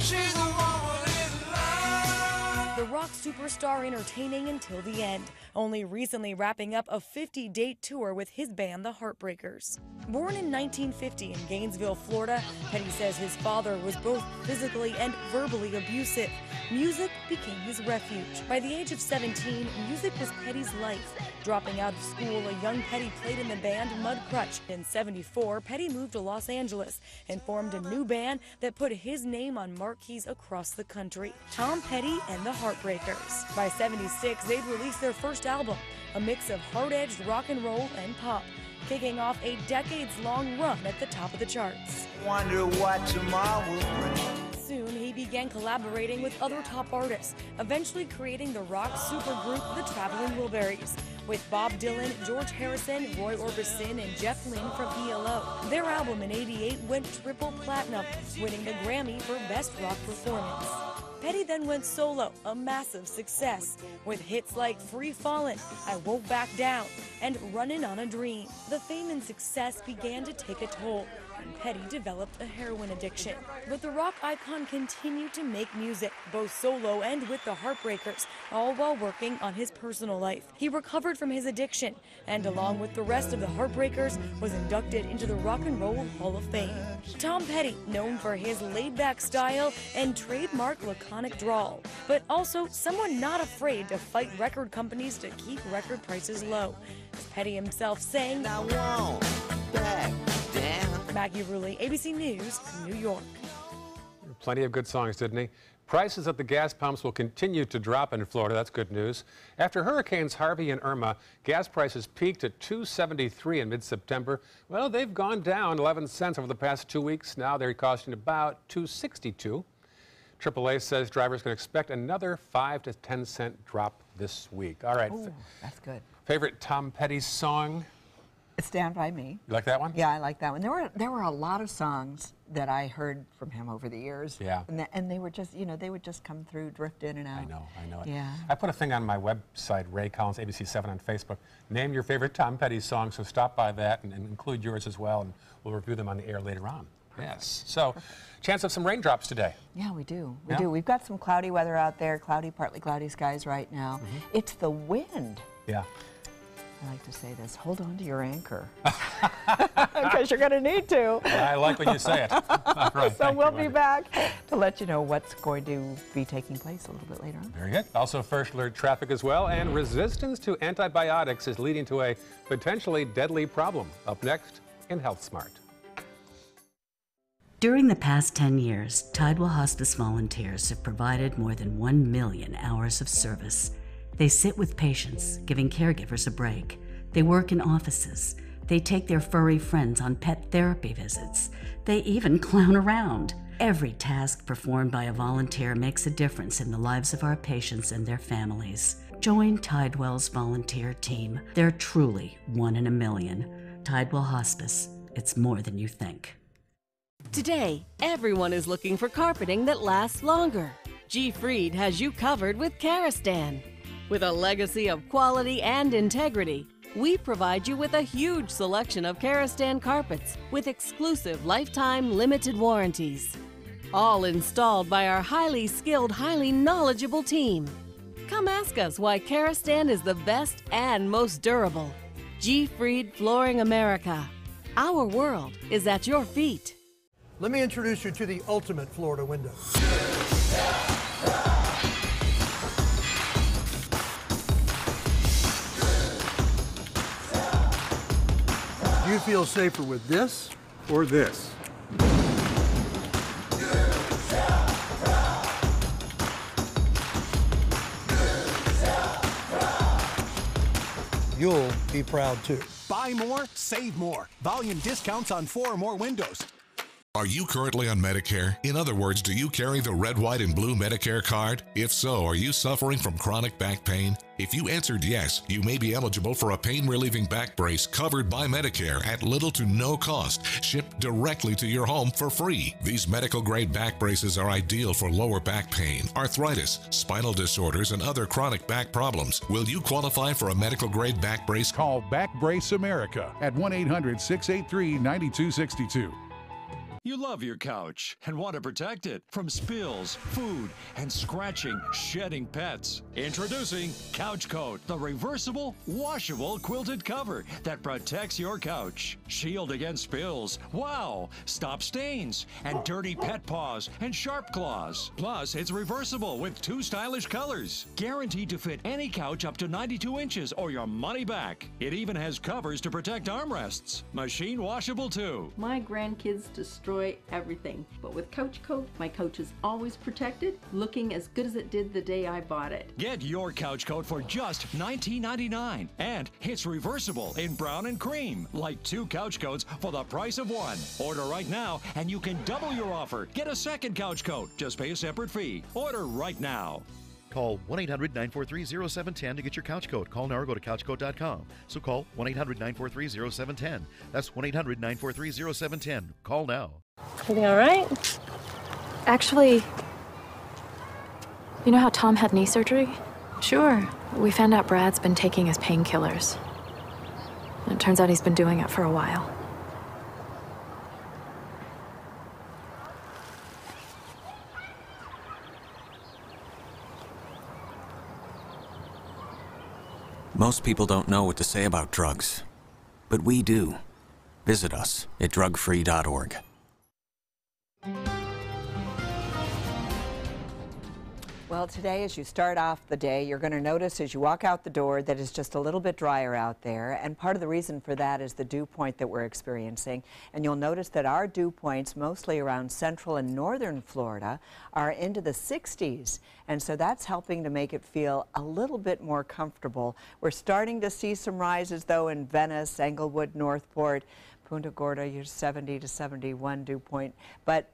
She's a woman in love. The rock superstar entertaining until the end, only recently wrapping up a 50-date tour with his band, the Heartbreakers. Born in 1950 in Gainesville, Florida, Petty says his father was both physically and verbally abusive. Music became his refuge. By the age of 17, music was Petty's life. Dropping out of school, a young Petty played in the band Mudcrutch. In '74, Petty moved to Los Angeles and formed a new band that put his name on marquees across the country, Tom Petty and the Heartbreakers. By '76, they'd released their first album, a mix of hard-edged rock and roll and pop, kicking off a decades-long run at the top of the charts. Wonder what tomorrow will bring. Soon, he began began collaborating with other top artists, eventually creating the rock supergroup The Traveling Wilburys, with Bob Dylan, George Harrison, Roy Orbison, and Jeff Lynne from ELO. Their album in '88 went triple platinum, winning the Grammy for Best Rock Performance. Petty then went solo, a massive success, with hits like Free Fallin', I Won't Back Down, and Runnin' on a Dream. The fame and success began to take a toll, and Petty developed a heroin addiction. But the rock icon continued to make music, both solo and with the Heartbreakers, all while working on his personal life. He recovered from his addiction, and along with the rest of the Heartbreakers, was inducted into the Rock and Roll Hall of Fame. Tom Petty, known for his laid-back style and trademark laconic drawl, but also someone not afraid to fight record companies to keep record prices low. As Petty himself saying, "I won't back down." Maggie Rulli, ABC News, New York. Plenty of good songs, didn't he? Prices at the gas pumps will continue to drop in Florida. That's good news. After Hurricanes Harvey and Irma, gas prices peaked at $2.73 in mid-September. Well, they've gone down 11 cents over the past 2 weeks. Now they're costing about $2.62. AAA says drivers can expect another 5 to 10 cent drop this week. All right. Ooh, that's good. Favorite Tom Petty song? Stand By Me. You like that one? Yeah, I like that one. There were a lot of songs that I heard from him over the years. Yeah. And they were just, you know, they would just come through, drift in and out. I know it. Yeah. I put a thing on my website, Ray Collins, ABC7 on Facebook. Name your favorite Tom Petty song, so stop by that and include yours as well, and we'll review them on the air later on. Perfect. Yes. So, chance of some raindrops today. Yeah, we do. We do. We've got some cloudy weather out there, cloudy, partly cloudy skies right now. It's the wind. Yeah. I like to say this, hold on to your anchor, because you're going to need to. I like when you say it. All right, so we'll be back to let you know what's going to be taking place a little bit later on. Very good. Also first alert traffic as well, and resistance to antibiotics is leading to a potentially deadly problem. Up next in Health Smart. During the past 10 years, Tidewell Hospice volunteers have provided more than 1 million hours of service. They sit with patients, giving caregivers a break. They work in offices. They take their furry friends on pet therapy visits. They even clown around. Every task performed by a volunteer makes a difference in the lives of our patients and their families. Join Tidewell's volunteer team. They're truly 1 in a million. Tidewell Hospice. It's more than you think. Today, everyone is looking for carpeting that lasts longer. G. Fried has you covered with Karastan. With a legacy of quality and integrity, we provide you with a huge selection of Karastan carpets with exclusive lifetime limited warranties. All installed by our highly skilled, highly knowledgeable team. Come ask us why Karastan is the best and most durable. G. Fried Flooring America. Our world is at your feet. Let me introduce you to the ultimate Florida window. Do you feel safer with this or this? You'll be proud too. Buy more, save more. Volume discounts on 4 or more windows. Are you currently on Medicare? In other words, do you carry the red, white, and blue Medicare card? If so, are you suffering from chronic back pain? If you answered yes, you may be eligible for a pain-relieving back brace covered by Medicare at little to no cost, shipped directly to your home for free. These medical-grade back braces are ideal for lower back pain, arthritis, spinal disorders, and other chronic back problems. Will you qualify for a medical-grade back brace? Call Back Brace America at 1-800-683-9262. You love your couch and want to protect it from spills, food, and scratching, shedding pets. Introducing Couch Coat, the reversible, washable quilted cover that protects your couch. Shield against spills. Wow! Stop stains and dirty pet paws and sharp claws. Plus, it's reversible with 2 stylish colors. Guaranteed to fit any couch up to 92 inches or your money back. It even has covers to protect armrests. Machine washable too. My grandkids destroy destroy everything. But with Couch Coat, my couch is always protected, looking as good as it did the day I bought it. Get your couch coat for just $19.99. And it's reversible in brown and cream, like 2 couch coats for the price of 1. Order right now and you can double your offer. Get a second couch coat. Just pay a separate fee. Order right now. Call 1-800-943-0710 to get your couch coat. Call now or go to couchcoat.com. So call 1-800-943-0710. That's 1-800-943-0710. Call now. Everything all right? Actually, you know how Tom had knee surgery? Sure. We found out Brad's been taking his painkillers. And it turns out he's been doing it for a while. Most people don't know what to say about drugs, but we do. Visit us at drugfree.org. Well, today, as you start off the day, you're going to notice as you walk out the door that it's just a little bit drier out there. And part of the reason for that is the dew point that we're experiencing. And you'll notice that our dew points, mostly around central and northern Florida, are into the 60s. And so that's helping to make it feel a little bit more comfortable. We're starting to see some rises, though, in Venice, Englewood, Northport, Punta Gorda, your 70 to 71 dew point. But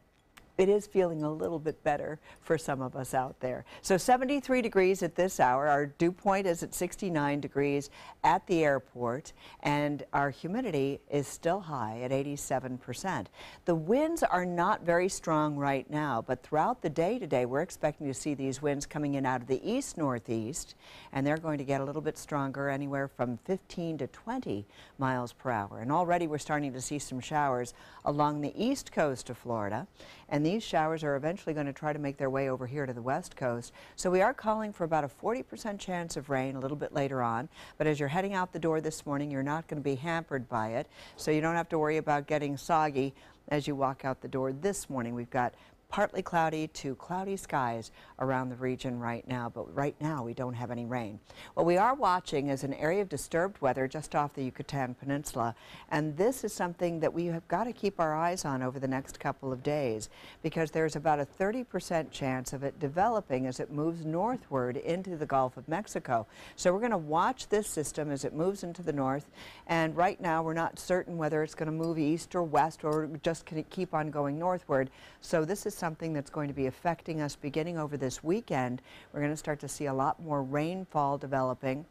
it is feeling a little bit better for some of us out there. So 73 degrees at this hour. Our dew point is at 69 degrees at the airport, and our humidity is still high at 87%. The winds are not very strong right now, but throughout the day today, we're expecting to see these winds coming in out of the east-northeast, and they're going to get a little bit stronger, anywhere from 15 to 20 miles per hour. And already we're starting to see some showers along the east coast of Florida, and these showers are eventually going to try to make their way over here to the west coast. So we are calling for about a 40% chance of rain a little bit later on. But as you're heading out the door this morning, you're not going to be hampered by it. So you don't have to worry about getting soggy as you walk out the door this morning. We've got partly cloudy to cloudy skies around the region right now, but right now we don't have any rain. What we are watching is an area of disturbed weather just off the Yucatan Peninsula, and this is something that we have got to keep our eyes on over the next couple of days, because there's about a 30% chance of it developing as it moves northward into the Gulf of Mexico. So we're going to watch this system as it moves into the north, and right now we're not certain whether it's going to move east or west or just keep on going northward. So this is something that's going to be affecting us beginning over this weekend. We're going to start to see a lot more rainfall developing.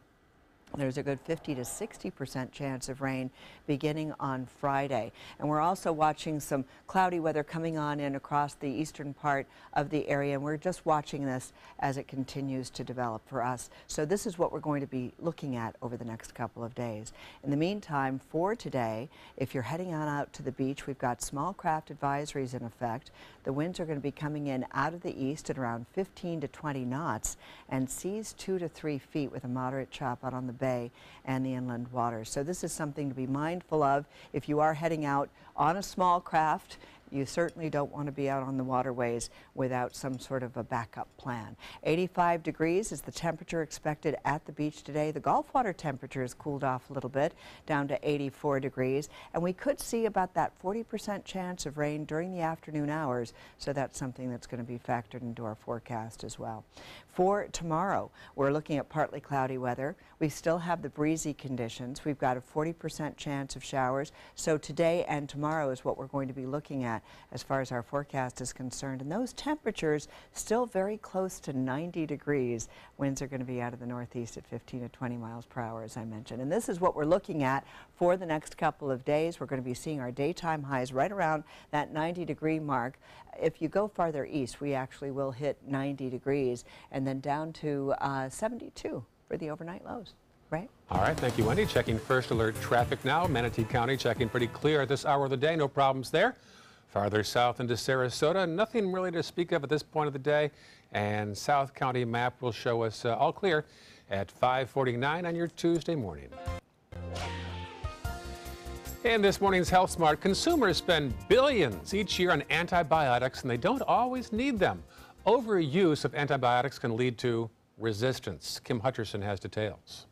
There's a good 50 to 60% chance of rain beginning on Friday. And we're also watching some cloudy weather coming on in across the eastern part of the area. And we're just watching this as it continues to develop for us. So this is what we're going to be looking at over the next couple of days. In the meantime, for today, if you're heading on out to the beach, we've got small craft advisories in effect. The winds are going to be coming in out of the east at around 15 to 20 knots and seas 2 to 3 feet with a moderate chop out on the bay and the inland waters. So this is something to be mindful of if you are heading out on a small craft. You certainly don't want to be out on the waterways without some sort of a backup plan. 85 degrees is the temperature expected at the beach today. The Gulf water temperature has cooled off a little bit, down to 84 degrees. And we could see about that 40% chance of rain during the afternoon hours. So that's something that's going to be factored into our forecast as well. For tomorrow, we're looking at partly cloudy weather. We still have the breezy conditions. We've got a 40% chance of showers. So today and tomorrow is what we're going to be looking at as far as our forecast is concerned. And those temperatures still very close to 90 degrees. Winds are going to be out of the northeast at 15 to 20 miles per hour, as I mentioned. And this is what we're looking at for the next couple of days. We're going to be seeing our daytime highs right around that 90-degree mark. If you go farther east, we actually will hit 90 degrees and then down to 72 for the overnight lows. Right? All right, thank you, Wendy. Checking first alert traffic now. Manatee County checking pretty clear at this hour of the day. No problems there. Farther south into Sarasota, nothing really to speak of at this point of the day. And South County map will show us all clear at 5:49 on your Tuesday morning. In this morning's Health Smart, consumers spend billions each year on antibiotics, and they don't always need them. Overuse of antibiotics can lead to resistance. Kim Hutcherson has details.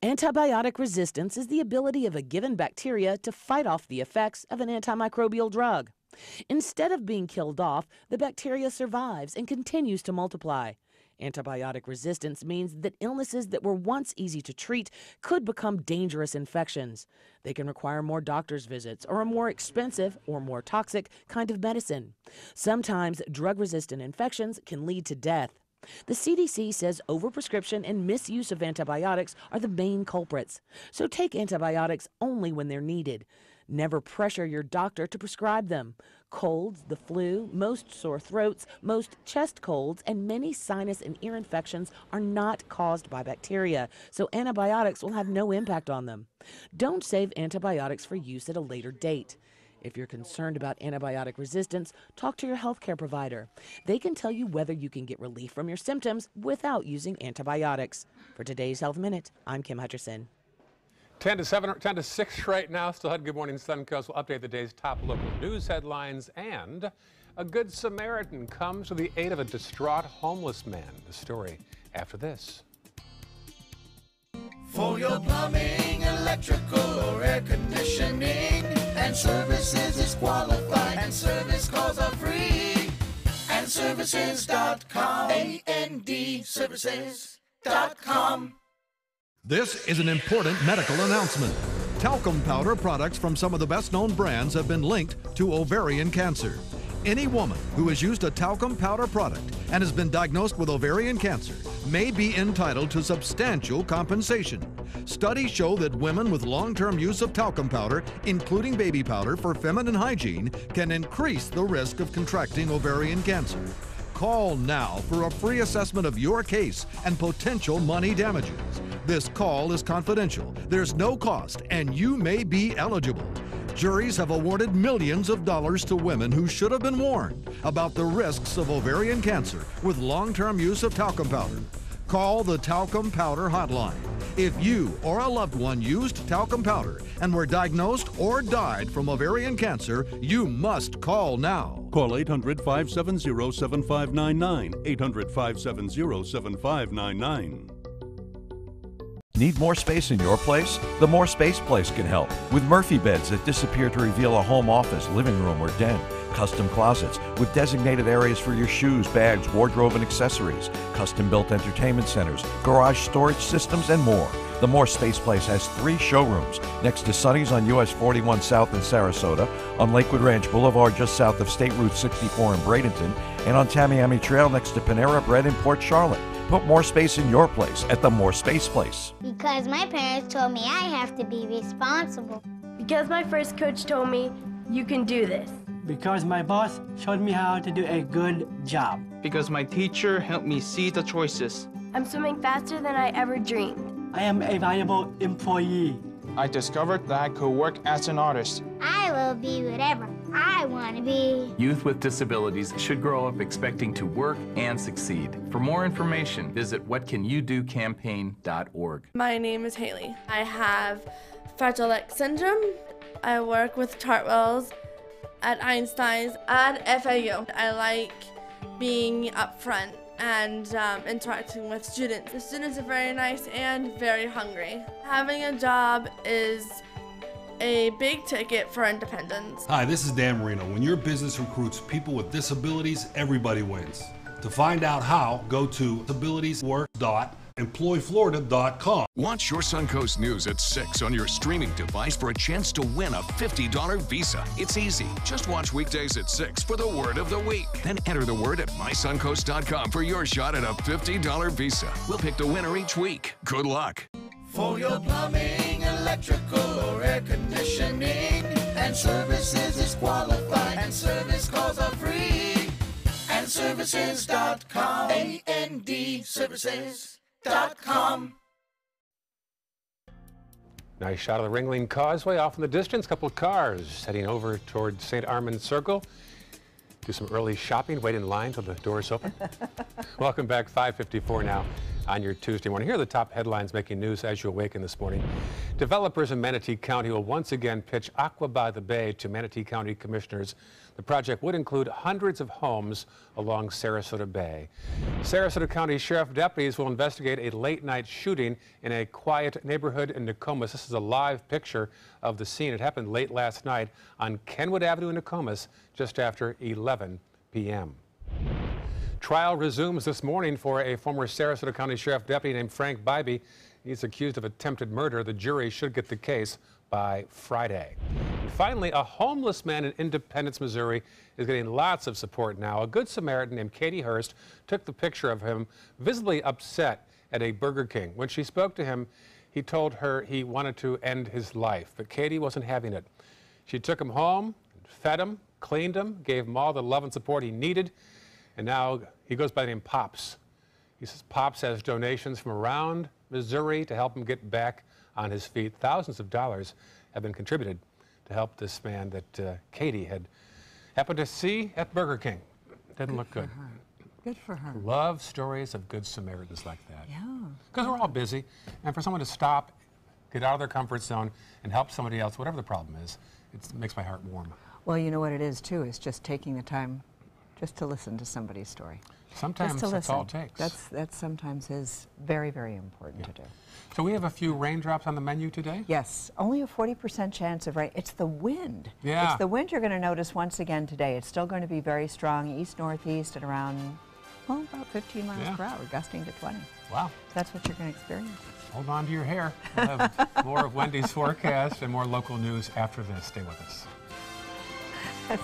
Antibiotic resistance is the ability of a given bacteria to fight off the effects of an antimicrobial drug. Instead of being killed off, the bacteria survives and continues to multiply. Antibiotic resistance means that illnesses that were once easy to treat could become dangerous infections. They can require more doctor's visits or a more expensive or more toxic kind of medicine. Sometimes drug-resistant infections can lead to death. The CDC says overprescription and misuse of antibiotics are the main culprits. So take antibiotics only when they're needed. Never pressure your doctor to prescribe them. Colds, the flu, most sore throats, most chest colds, and many sinus and ear infections are not caused by bacteria, so antibiotics will have no impact on them. Don't save antibiotics for use at a later date. If you're concerned about antibiotic resistance, talk to your healthcare provider. They can tell you whether you can get relief from your symptoms without using antibiotics. For today's Health Minute, I'm Kim Hutcherson. 10 to 6 right now. Still ahead, Good Morning Suncoast. We'll update the day's top local news headlines, and a good Samaritan comes to the aid of a distraught homeless man. The story after this. For your plumbing, electrical, or air conditioning, and services is qualified, and service calls are free. And services.com, AND services.com. This is an important medical announcement. Talcum powder products from some of the best-known brands have been linked to ovarian cancer. Any woman who has used a talcum powder product and has been diagnosed with ovarian cancer may be entitled to substantial compensation. Studies show that women with long-term use of talcum powder, including baby powder for feminine hygiene, can increase the risk of contracting ovarian cancer. Call now for a free assessment of your case and potential money damages. This call is confidential, there's no cost, and you may be eligible. Juries have awarded millions of dollars to women who should have been warned about the risks of ovarian cancer with long-term use of talcum powder. Call the Talcum Powder Hotline. If you or a loved one used talcum powder and were diagnosed or died from ovarian cancer, you must call now. Call 800-570-7599, 800-570-7599. Need more space in your place? The More Space Place can help. With Murphy beds that disappear to reveal a home office, living room, or den. Custom closets with designated areas for your shoes, bags, wardrobe, and accessories. Custom-built entertainment centers, garage storage systems, and more. The More Space Place has 3 showrooms next to Sonny's on US 41 South in Sarasota, on Lakewood Ranch Boulevard just south of State Route 64 in Bradenton, and on Tamiami Trail next to Panera Bread in Port Charlotte. Put more space in your place at the More Space Place. Because my parents told me I have to be responsible. Because my first coach told me, you can do this. Because my boss showed me how to do a good job. Because my teacher helped me see the choices. I'm swimming faster than I ever dreamed. I am a valuable employee. I discovered that I could work as an artist. I will be whatever I want to be. Youth with disabilities should grow up expecting to work and succeed. For more information, visit whatcanyoudocampaign.org. My name is Haley. I have Fragile X syndrome. I work with Chartwells at Einstein's and FAU. I like being up front and interacting with students. The students are very nice and very hungry. Having a job is a big ticket for independence. Hi, this is Dan Marino. When your business recruits people with disabilities, everybody wins. To find out how, go to disabilitieswork.employflorida.com. Watch your Suncoast News at 6 on your streaming device for a chance to win a $50 Visa. It's easy. Just watch weekdays at 6 for the word of the week. Then enter the word at mysuncoast.com for your shot at a $50 Visa. We'll pick the winner each week. Good luck. For your plumbing, electrical, or air conditioning, and services is qualified, and service calls are free. And services.com, AND services.com. Nice shot of the Ringling Causeway off in the distance. Couple of cars heading over toward St. Armand Circle. Do some early shopping, wait in line till the doors open. Welcome back, 5:54 now. on your Tuesday morning. Here are the top headlines making news as you awaken this morning. Developers in Manatee County will once again pitch Aqua by the Bay to Manatee County commissioners. The project would include hundreds of homes along Sarasota Bay. Sarasota County Sheriff deputies will investigate a late-night shooting in a quiet neighborhood in Nokomis. This is a live picture of the scene. It happened late last night on Kenwood Avenue in Nokomis, just after 11 p.m. Trial resumes this morning for a former Sarasota County Sheriff deputy named Frank Bybee. He's accused of attempted murder. The jury should get the case by Friday. And finally, a homeless man in Independence, Missouri is getting lots of support now. A Good Samaritan named Katie Hurst took the picture of him visibly upset at a Burger King. When she spoke to him, he told her he wanted to end his life, but Katie wasn't having it. She took him home, fed him, cleaned him, gave him all the love and support he needed, and now he goes by the name Pops. He says Pops has donations from around Missouri to help him get back on his feet. Thousands of dollars have been contributed to help this man that Katie had happened to see at Burger King. Didn't look good. Good for her. Love stories of Good Samaritans like that. Yeah. Because we're all busy, and for someone to stop, get out of their comfort zone, and help somebody else, whatever the problem is, it makes my heart warm. Well, you know what it is, too, is just taking the time just to listen to somebody's story. Sometimes that's all it takes. That sometimes is very, very important to do. So we have a few raindrops on the menu today? Yes, only a 40% chance of rain. It's the wind. Yeah. It's the wind you're going to notice once again today. It's still going to be very strong, east-northeast at around, well, about 15 miles per hour, gusting to 20. Wow. That's what you're going to experience. Hold on to your hair. We'll have more of Wendy's forecast and more local news after this. Stay with us. That's